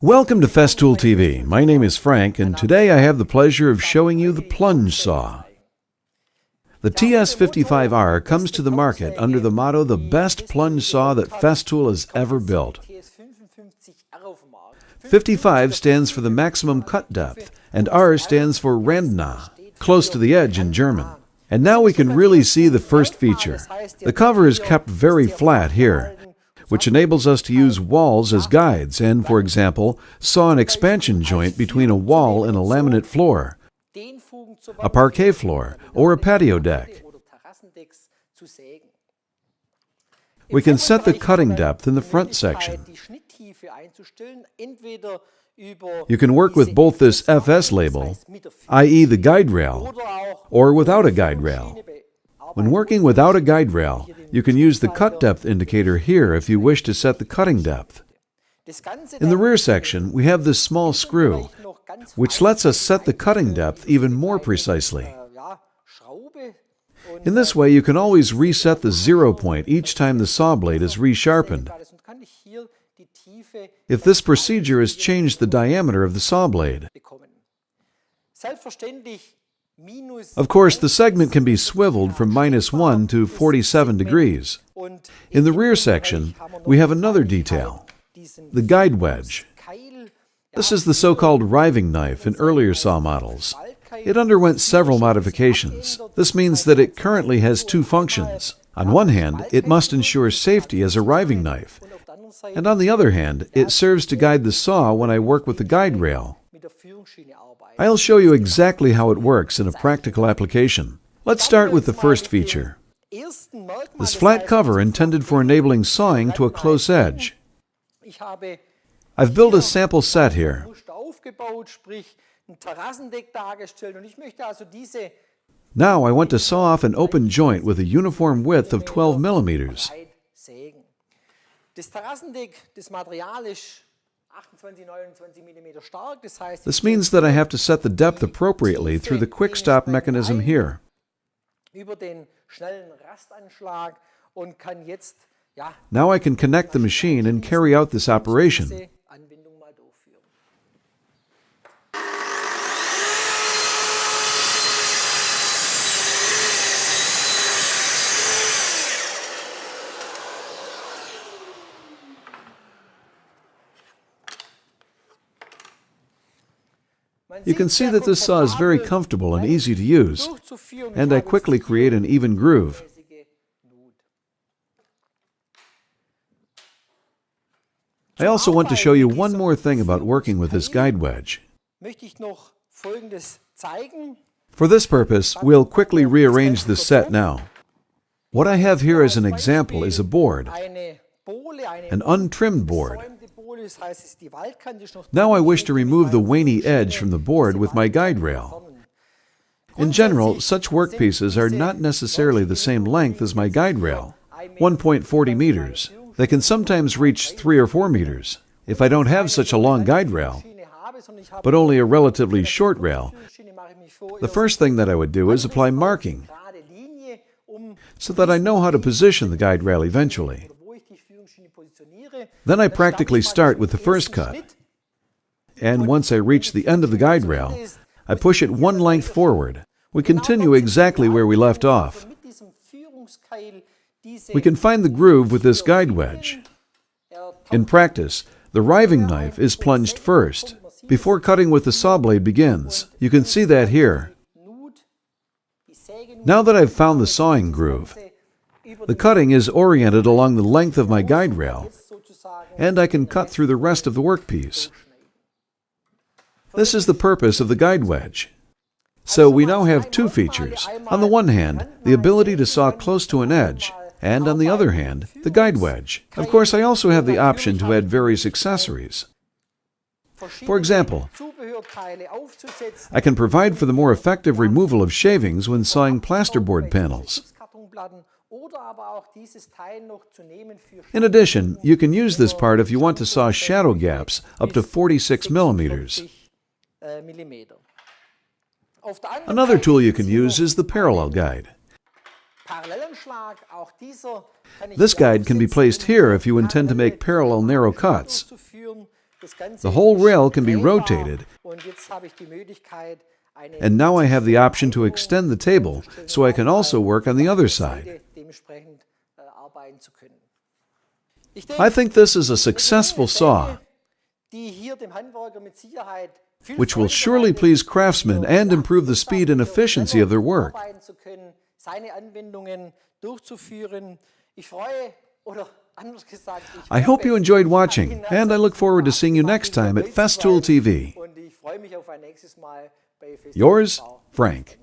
Welcome to Festool TV. My name is Frank, and today I have the pleasure of showing you the plunge saw. The TS55R comes to the market under the motto, the best plunge saw that Festool has ever built. 55 stands for the maximum cut depth, and R stands for Randnah, close to the edge in German. And now we can really see the first feature. The cover is kept very flat here, which enables us to use walls as guides and, for example, saw an expansion joint between a wall and a laminate floor, a parquet floor, or a patio deck. We can set the cutting depth in the front section. You can work with both this FS label, i.e. the guide rail, or without a guide rail. When working without a guide rail, you can use the cut depth indicator here if you wish to set the cutting depth. In the rear section, we have this small screw, which lets us set the cutting depth even more precisely. In this way, you can always reset the 0 point each time the saw blade is resharpened, if this procedure has changed the diameter of the saw blade. Of course, the segment can be swiveled from -1 to 47 degrees. In the rear section, we have another detail, the guide wedge. This is the so-called riving knife in earlier saw models. It underwent several modifications. This means that it currently has two functions. On one hand, it must ensure safety as a riving knife, and on the other hand, it serves to guide the saw when I work with the guide rail. I'll show you exactly how it works in a practical application. Let's start with the first feature. This flat cover intended for enabling sawing to a close edge. I've built a sample set here. Now I want to saw off an open joint with a uniform width of 12 millimeters. This means that I have to set the depth appropriately through the quick stop mechanism here. Now I can connect the machine and carry out this operation. You can see that this saw is very comfortable and easy to use, and I quickly create an even groove. I also want to show you one more thing about working with this guide wedge. For this purpose, we'll quickly rearrange this set now. What I have here as an example is a board, an untrimmed board. Now I wish to remove the waney edge from the board with my guide rail. In general, such workpieces are not necessarily the same length as my guide rail, 1.40 meters. They can sometimes reach 3 or 4 meters. If I don't have such a long guide rail, but only a relatively short rail, the first thing that I would do is apply marking, so that I know how to position the guide rail eventually. Then I practically start with the first cut, and once I reach the end of the guide rail, I push it one length forward. We continue exactly where we left off. We can find the groove with this guide wedge. In practice, the riving knife is plunged first, before cutting with the saw blade begins. You can see that here. Now that I've found the sawing groove, the cutting is oriented along the length of my guide rail, and I can cut through the rest of the workpiece. This is the purpose of the guide wedge. So we now have two features. On the one hand, the ability to saw close to an edge, and on the other hand, the guide wedge. Of course, I also have the option to add various accessories. For example, I can provide for the more effective removal of shavings when sawing plasterboard panels. In addition, you can use this part if you want to saw shadow gaps up to 46 millimeters. Another tool you can use is the parallel guide. This guide can be placed here if you intend to make parallel narrow cuts. The whole rail can be rotated, and now I have the option to extend the table so I can also work on the other side. I think this is a successful saw, which will surely please craftsmen and improve the speed and efficiency of their work. I hope you enjoyed watching, and I look forward to seeing you next time at Festool TV. Yours, Frank.